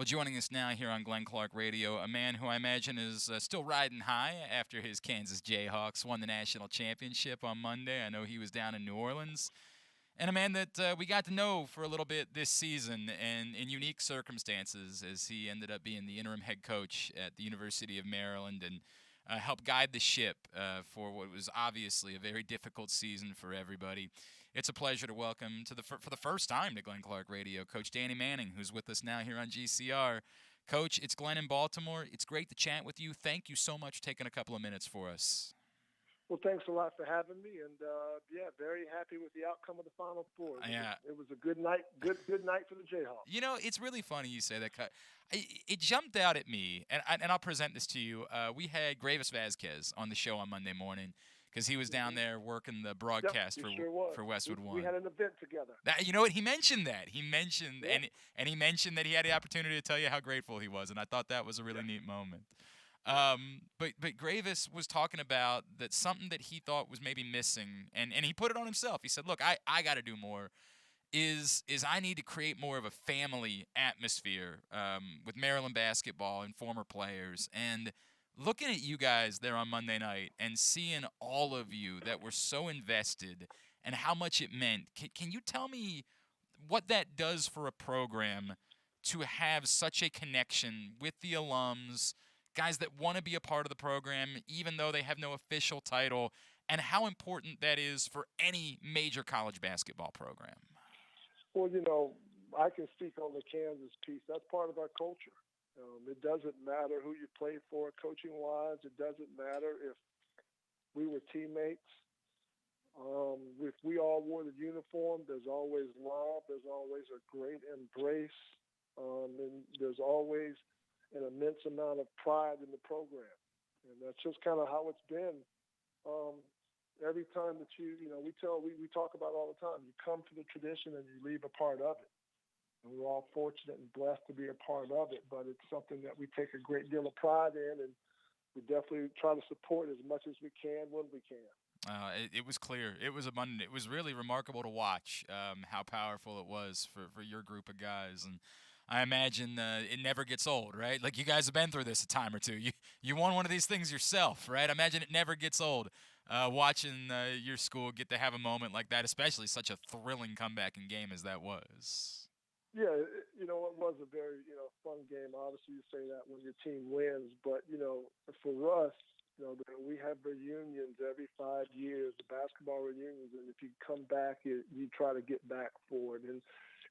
Well, joining us now here on Glenn Clark Radio, a man who I imagine is still riding high after his Kansas Jayhawks won the national championship on Monday. I know he was down in New Orleans. And a man that we got to know for a little bit this season and in unique circumstances as he ended up being the interim head coach at the University of Maryland and helped guide the ship for what was obviously a very difficult season for everybody. It's a pleasure to welcome to for the first time to Glenn Clark Radio, Coach Danny Manning, who's with us now here on GCR. Coach, it's Glenn in Baltimore. It's great to chat with you. Thank you so much for taking a couple of minutes for us. Well, thanks a lot for having me, and very happy with the outcome of the Final Four. Yeah. It was a good night, good night for the Jayhawks. You know, it's really funny you say that. It jumped out at me, and I'll present this to you. We had Gravis Vasquez on the show on Monday morning because he was down there working the Yep, broadcast he for sure was. for Westwood One. We had an event together. You know what? He mentioned that. He mentioned Yep. and he mentioned that he had the opportunity to tell you how grateful he was, and I thought that was a really neat moment. But Gravis was talking about that something that he thought was maybe missing, and he put it on himself. He said, "Look, I got to do more. Is I need to create more of a family atmosphere with Maryland basketball and former players." And looking at you guys there on Monday night and seeing all of you that were so invested and how much it meant, can you tell me what that does for a program to have such a connection with the alums, guys that want to be a part of the program, even though they have no official title, and how important that is for any major college basketball program? Well, I can speak on the Kansas piece. That's part of our culture. It doesn't matter who you play for, coaching-wise. It doesn't matter if we were teammates. If we all wore the uniform, there's always love. There's always a great embrace. And there's always an immense amount of pride in the program. And that's just kind of how it's been. Every time that we talk about all the time, you come to the tradition and you leave a part of it. And we're all fortunate and blessed to be a part of it, but it's something that we take a great deal of pride in, and we definitely try to support as much as we can when we can. It was clear. It was abundant. It was really remarkable to watch how powerful it was for your group of guys. And I imagine it never gets old, right? Like you guys have been through this a time or two. You won one of these things yourself, right? I imagine it never gets old watching your school get to have a moment like that, especially such a thrilling comeback in game as that was. Yeah, it was a very, fun game. Obviously, you say that when your team wins, but, for us, we have reunions every 5 years, the basketball reunions, and if you come back, you try to get back for it. And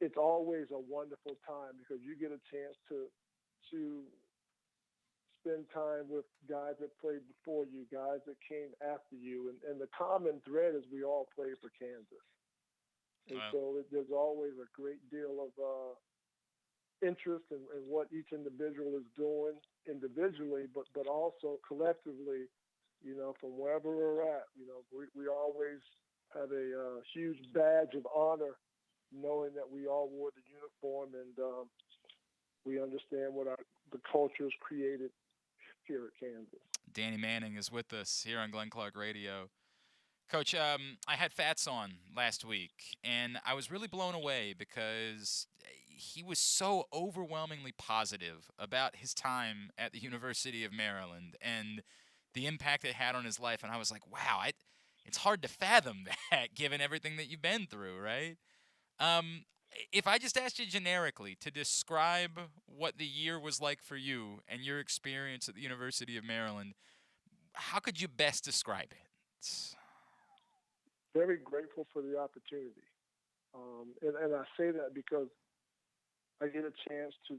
it's always a wonderful time because you get a chance to spend time with guys that played before you, guys that came after you, and the common thread is we all played for Kansas. And so there's always a great deal of interest in what each individual is doing individually, but also collectively, from wherever we're at. We always have a huge badge of honor knowing that we all wore the uniform and we understand what the culture has created here at Kansas. Danny Manning is with us here on Glenn Clark Radio. Coach, I had Fats on last week, and I was really blown away because he was so overwhelmingly positive about his time at the University of Maryland and the impact it had on his life. And I was like, wow, it's hard to fathom that given everything that you've been through, right? Um, if I just asked you generically to describe what the year was like for you and your experience at the University of Maryland, how could you best describe it? Very grateful for the opportunity. And I say that because I get a chance to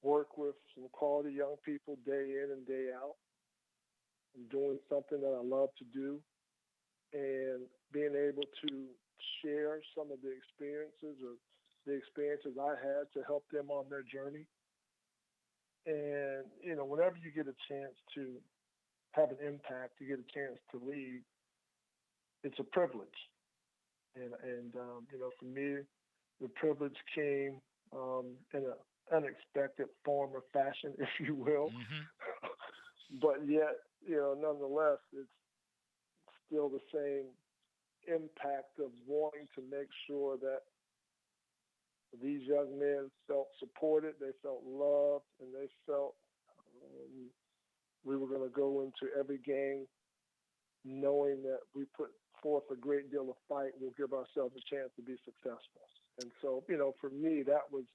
work with some quality young people day in and day out. I'm doing something that I love to do and being able to share some of the experiences I had to help them on their journey. And, whenever you get a chance to have an impact, you get a chance to lead, it's a privilege. And for me, the privilege came in an unexpected form or fashion, if you will. Mm-hmm. But yet, nonetheless, it's still the same impact of wanting to make sure that these young men felt supported supported, they felt loved, and they felt um, we were going to go into every game knowing that we put forth a great deal of fight. We'll give ourselves a chance to be successful. And so, for me, that was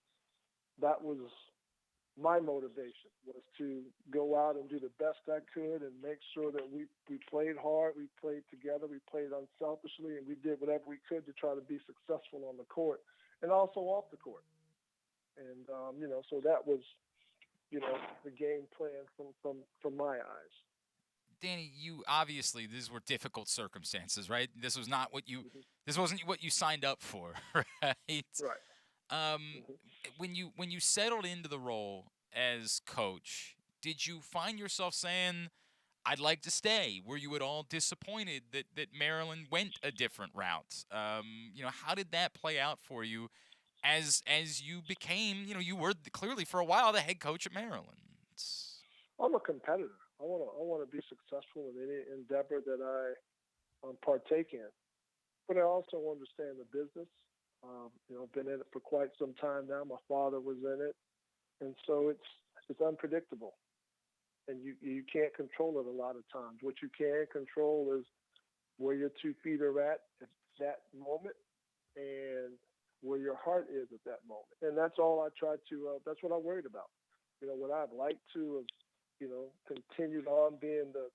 my motivation was to go out and do the best I could and make sure that we played hard, we played together, we played unselfishly, and we did whatever we could to try to be successful on the court and also off the court. And so that was the game plan from my eyes. Danny, you obviously these were difficult circumstances, right? Mm-hmm. This wasn't what you signed up for, right? Right. Um, Mm-hmm. when you settled into the role as coach, did you find yourself saying, "I'd like to stay"? Were you at all disappointed that Maryland went a different route? How did that play out for you as you became, you were clearly for a while the head coach at Maryland. I'm a competitor. I want to be successful in any endeavor that I partake in. But I also understand the business. I've been in it for quite some time now. My father was in it, and so it's unpredictable, and you can't control it a lot of times. What you can control is where your 2 feet are at that moment, and where your heart is at that moment. And that's all I try to. That's what I worried about. Would I'd like to have, continued on being the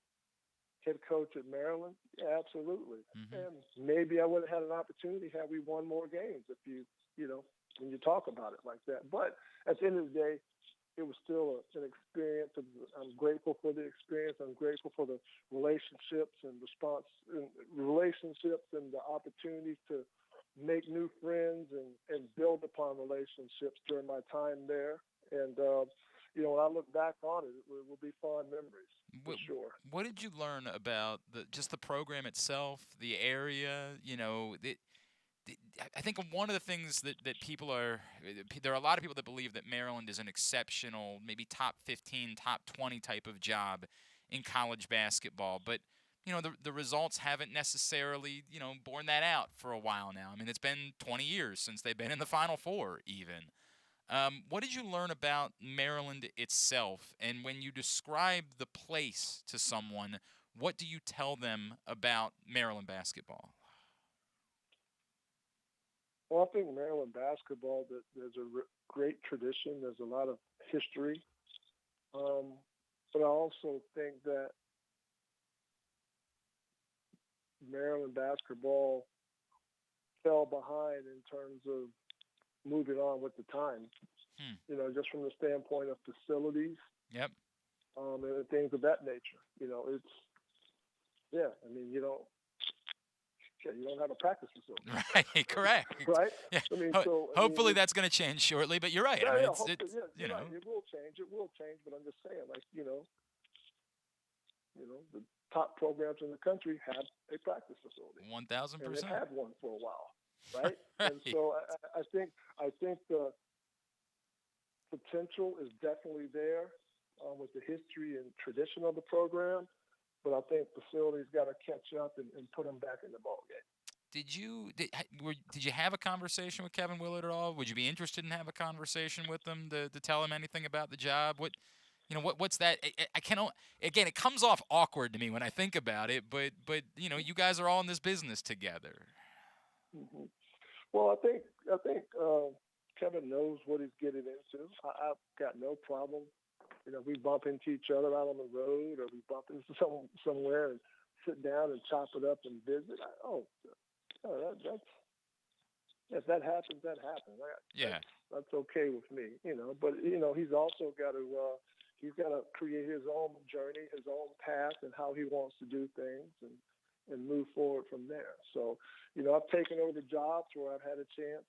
head coach at Maryland? Yeah, absolutely. Mm-hmm. And maybe I would have had an opportunity had we won more games if when you talk about it like that. But at the end of the day, it was still an experience. I'm grateful for the experience. I'm grateful for the relationships and relationships and the opportunities to make new friends and build upon relationships during my time there. And, when I look back on it, it will be fond memories for sure. What did you learn about just the program itself, the area? I think one of the things that people there are a lot of people that believe that Maryland is an exceptional, maybe top 15, top 20 type of job in college basketball, but the results haven't necessarily borne that out for a while now. I mean, it's been 20 years since they've been in the Final Four even. What did you learn about Maryland itself? And when you describe the place to someone, what do you tell them about Maryland basketball? Well, I think Maryland basketball, that there's a great tradition. There's a lot of history. Um, but I also think that Maryland basketball fell behind in terms of moving on with the times. Hmm. Just from the standpoint of facilities, Yep. And things of that nature. It's yeah. I mean, you don't have a practice facility. Right. Correct. Right. Yeah. I mean, Hopefully that's going to change shortly. But you're right. Yeah, I mean, yeah. it's Hopefully, yeah. you You're know. right. It will change. It will change. But I'm just saying, like, the top programs in the country have a practice facility, and they've 1,000%. had one for a while, right? Right. And so I think the potential is definitely there with the history and tradition of the program, but I think facilities got to catch up and put them back in the ballgame. Did you have a conversation with Kevin Willard at all? Would you be interested in have a conversation with him to tell him anything about the job? What's that? I cannot. Again, it comes off awkward to me when I think about it. But you guys are all in this business together. Mm-hmm. Well, I think Kevin knows what he's getting into. I've got no problem. We bump into each other out on the road, or we bump into somewhere and sit down and chop it up and visit. That's if that happens, that happens. Yeah. That's okay with me. But he's also got to create his own journey, his own path, and how he wants to do things, and move forward from there. So, I've taken over jobs where I've had a chance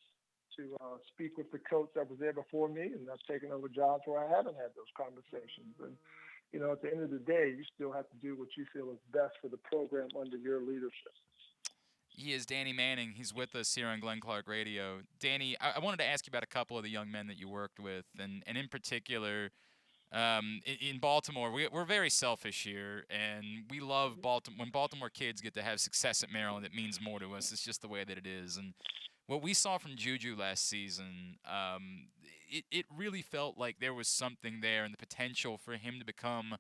to speak with the coach that was there before me, and I've taken over jobs where I haven't had those conversations. And at the end of the day, you still have to do what you feel is best for the program under your leadership. He is Danny Manning. He's with us here on Glenn Clark Radio. Danny, I wanted to ask you about a couple of the young men that you worked with, and in particular, in Baltimore, we're very selfish here, and we love Baltimore. When Baltimore kids get to have success at Maryland, it means more to us. It's just the way that it is. And what we saw from Juju last season, it really felt like there was something there and the potential for him to become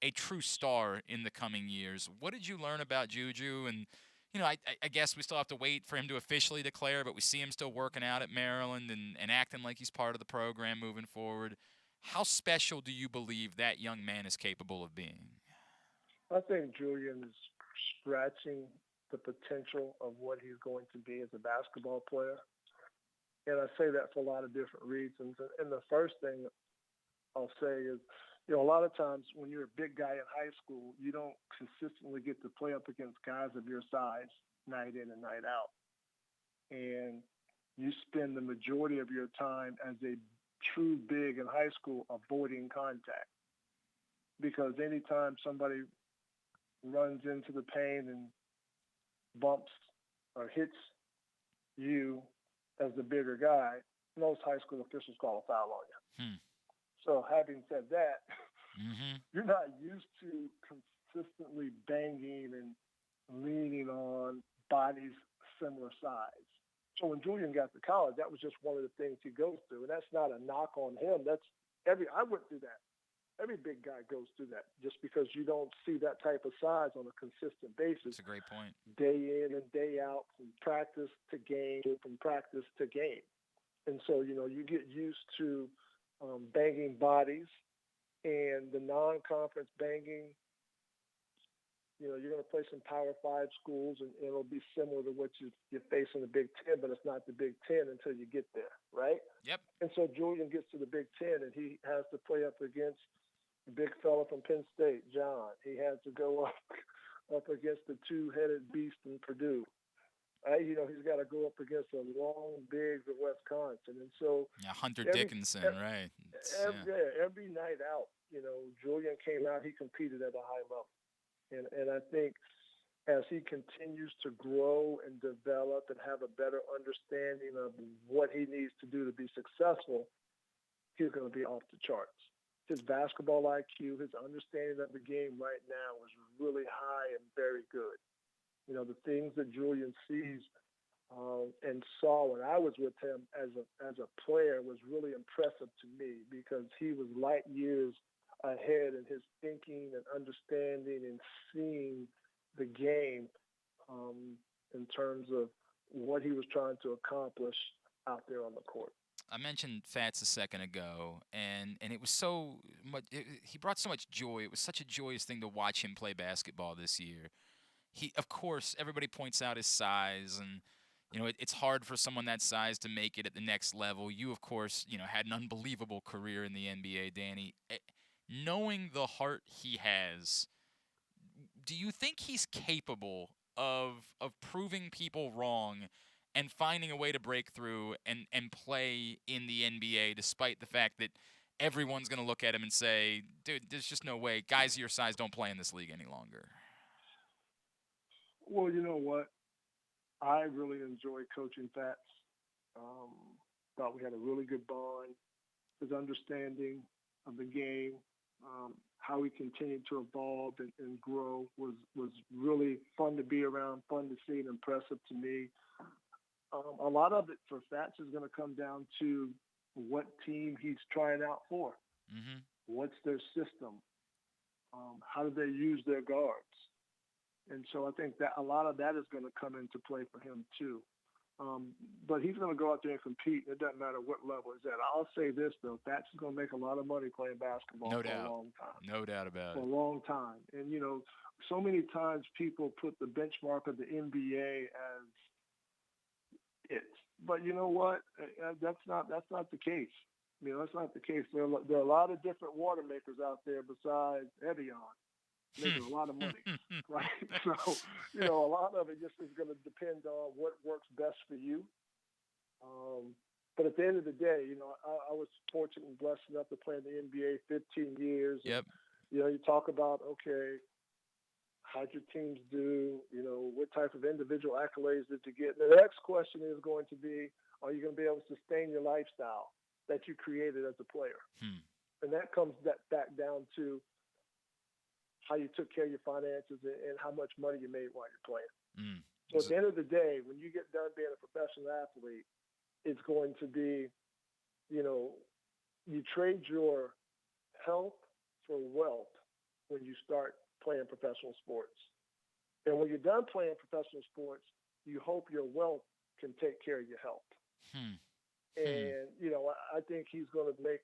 a true star in the coming years. What did you learn about Juju? And I guess we still have to wait for him to officially declare, but we see him still working out at Maryland and acting like he's part of the program moving forward. How special do you believe that young man is capable of being? I think Julian is scratching the potential of what he's going to be as a basketball player. And I say that for a lot of different reasons. And the first thing I'll say is, a lot of times when you're a big guy in high school, you don't consistently get to play up against guys of your size night in and night out. And you spend the majority of your time as a true big in high school avoiding contact. Because anytime somebody runs into the paint and bumps or hits you as the bigger guy, most high school officials call a foul on you. Hmm. So having said that, Mm-hmm. you're not used to consistently banging and leaning on bodies similar size. So when Julian got to college, that was just one of the things he goes through, and that's not a knock on him. That's I went through that. Every big guy goes through that just because you don't see that type of size on a consistent basis That's a great point. day in and day out from practice to game, from practice to game. And so, you get used to banging bodies and the non-conference banging. You're going to play some Power Five schools, and it'll be similar to what you face in the Big Ten, but it's not the Big Ten until you get there, right? Yep. And so Julian gets to the Big Ten, and he has to play up against the big fella from Penn State, John. He has to go up against the two-headed beast in Purdue. He's got to go up against the long bigs of Wisconsin, and so Yeah, Hunter every Dickinson, right? Yeah. every night out, Julian came out. He competed at a high level, and I think as he continues to grow and develop and have a better understanding of what he needs to do to be successful, he's going to be off the charts. His basketball IQ, his understanding of the game right now is really high and very good. The things that Julian sees and saw when I was with him as a player was really impressive to me because he was light years ahead in his thinking and understanding and seeing the game in terms of what he was trying to accomplish out there on the court. I mentioned Fats a second ago, and it was so much. He brought so much joy. It was such a joyous thing to watch him play basketball this year. Of course, everybody points out his size, and it's hard for someone that size to make it at the next level. You, of course, had an unbelievable career in the NBA, Danny. Knowing the heart he has, do you think he's capable of proving people wrong and finding a way to break through and play in the NBA despite the fact that everyone's going to look at him and say, dude, there's just no way. Guys your size don't play in this league any longer. Well, you know what? I really enjoyed coaching Fats. Um, Thought we had a really good bond. His understanding of the game, how he continued to evolve and grow was really fun to be around, fun to see, and impressive to me. A lot of it for Fats is going to come down to what team he's trying out for. Mm-hmm. What's their system? How do they use their guards? And so I think that a lot of that is going to come into play for him too. But he's going to go out there and compete. It doesn't matter what level he's at. I'll say this though, Fats is going to make a lot of money playing basketball No for doubt. a long time. No doubt about For it. a long time. And so many times people put the benchmark of the NBA as it. But you know what? That's not the case. That's not the case. There are a lot of different water makers out there besides Evian making a lot of money, right? So, a lot of it just is going to depend on what works best for you. But at the end of the day, I was fortunate and blessed enough to play in the NBA 15 years. And, Yep. you talk about, okay, how'd your teams do? What type of individual accolades did you get? The next question is going to be, are you going to be able to sustain your lifestyle that you created as a player? And that comes back down to how you took care of your finances and how much money you made while you're playing. So at the end of the day, when you get done being a professional athlete, it's going to be you know, you trade your health for wealth when you start playing professional sports. And when you're done playing professional sports, you hope your wealth can take care of your health. Hmm. Hmm. And, I think he's going to make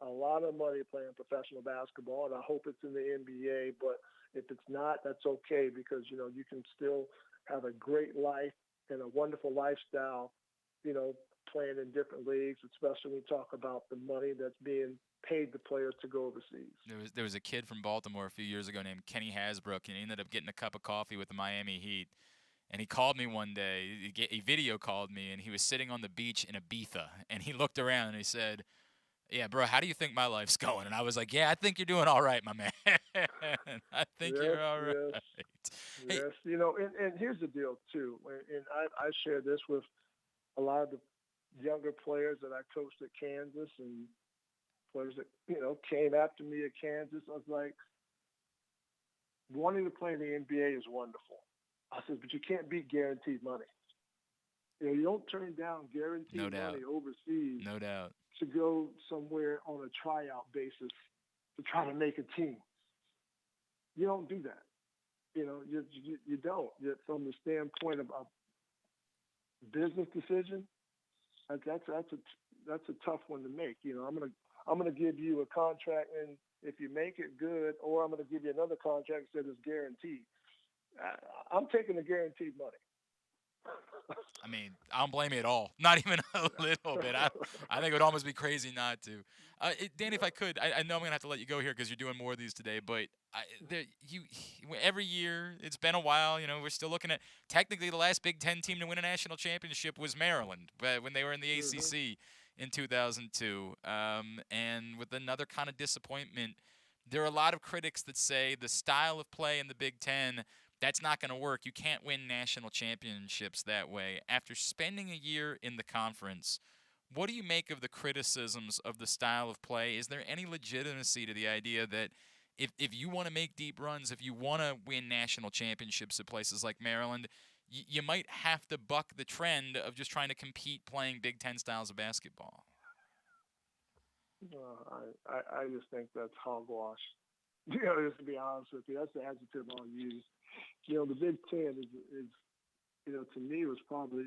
a lot of money playing professional basketball, and I hope it's in the NBA. But if it's not, that's okay because, you can still have a great life and a wonderful lifestyle, you know, playing in different leagues, especially when we talk about the money that's being paid the players to go overseas. There was a kid from Baltimore a few years ago named Kenny Hasbrook, and he ended up getting a cup of coffee with the Miami Heat. And he called me one day. He video called me, and he was sitting on the beach in Ibiza, and he looked around and he said, "Yeah, bro, how do you think my life's going?" And I was like, "Yeah, I think you're doing all right, my man. I think Yes, you're all right." yes, Hey, yes. And here's the deal too, and I share this with a lot of the younger players that I coached at Kansas and players that came after me at Kansas. I was like, wanting to play in the NBA is wonderful. I said, but you can't beat guaranteed money. You don't turn down no guaranteed doubt, money overseas no doubt. to go somewhere on a tryout basis to try to make a team. You don't do that. You don't. From the standpoint of a business decision, that's a tough one to make. I'm gonna give you a contract, and if you make it, good, or I'm gonna give you another contract that is guaranteed. I'm taking the guaranteed money. I mean, I don't blame you at all. Not even a little bit. I think it would almost be crazy not to. Danny, if I could, I know I'm gonna have to let you go here because you're doing more of these today. But you, every year, it's been a while. We're still looking at technically the last Big Ten team to win a national championship was Maryland, but when they were in the Hmm. ACC in 2002. And with another kind of disappointment, there are a lot of critics that say the style of play in the Big Ten that's not going to work. You can't win national championships that way. After spending a year in the conference, what do you make of the criticisms of the style of play? Is there any legitimacy to the idea that if you want to make deep runs, if you want to win national championships at places like Maryland, you might have to buck the trend of just trying to compete playing Big Ten styles of basketball? I just think that's hogwash. Just to be honest with you, that's the adjective I'll use. The Big Ten is to me was probably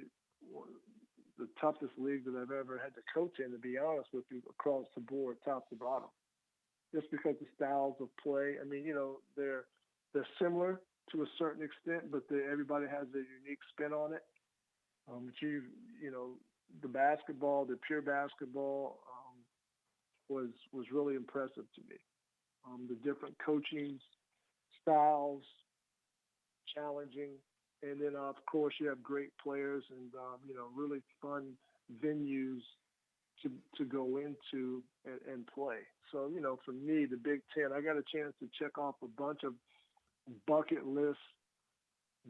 one the toughest league that I've ever had to coach in. To be honest with you, across the board, top to bottom, just because the styles of play. I mean, they're similar to a certain extent, but everybody has a unique spin on it. But you know, the basketball, the pure basketball, was really impressive to me. The different coaching styles, challenging, and then of course you have great players and really fun venues to go into and play. So for me, the Big Ten, I got a chance to check off a bunch of bucket list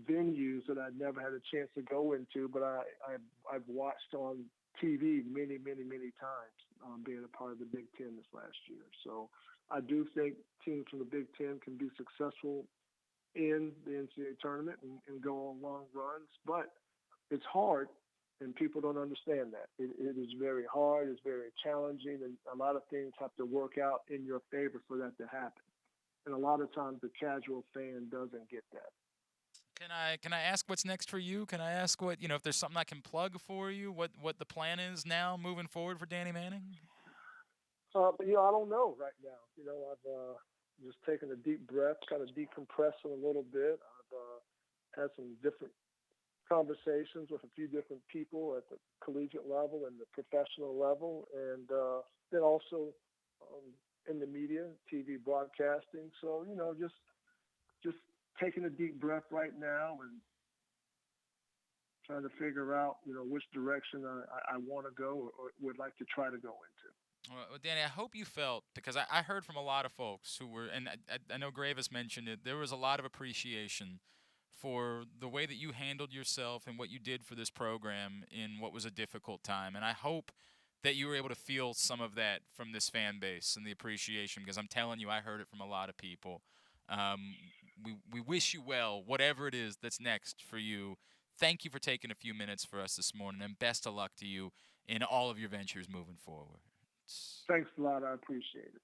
venues that I never had a chance to go into, but I've watched on TV many, many, many times, being a part of the Big Ten this last year. So I do think teams from the Big Ten can be successful in the NCAA tournament and go on long runs, but it's hard, and people don't understand that. It is very hard, it's very challenging, and a lot of things have to work out in your favor for that to happen. And a lot of times the casual fan doesn't get that. Can I ask what's next for you? Can I ask what if there's something I can plug for you? What the plan is now moving forward for Danny Manning? But I don't know right now. I've just taken a deep breath, kind of decompressing a little bit. I've had some different conversations with a few different people at the collegiate level and the professional level, and then also um, in the media, TV broadcasting. So just taking a deep breath right now and trying to figure out which direction I want to go or would like to try to go into. Well, Danny, I hope you felt because I heard from a lot of folks who were, and I know Gravis mentioned it. There was a lot of appreciation for the way that you handled yourself and what you did for this program in what was a difficult time. And I hope that you were able to feel some of that from this fan base and the appreciation because I'm telling you, I heard it from a lot of people. Um, we wish you well, whatever it is that's next for you. Thank you for taking a few minutes for us this morning, and best of luck to you in all of your ventures moving forward. Thanks a lot. I appreciate it.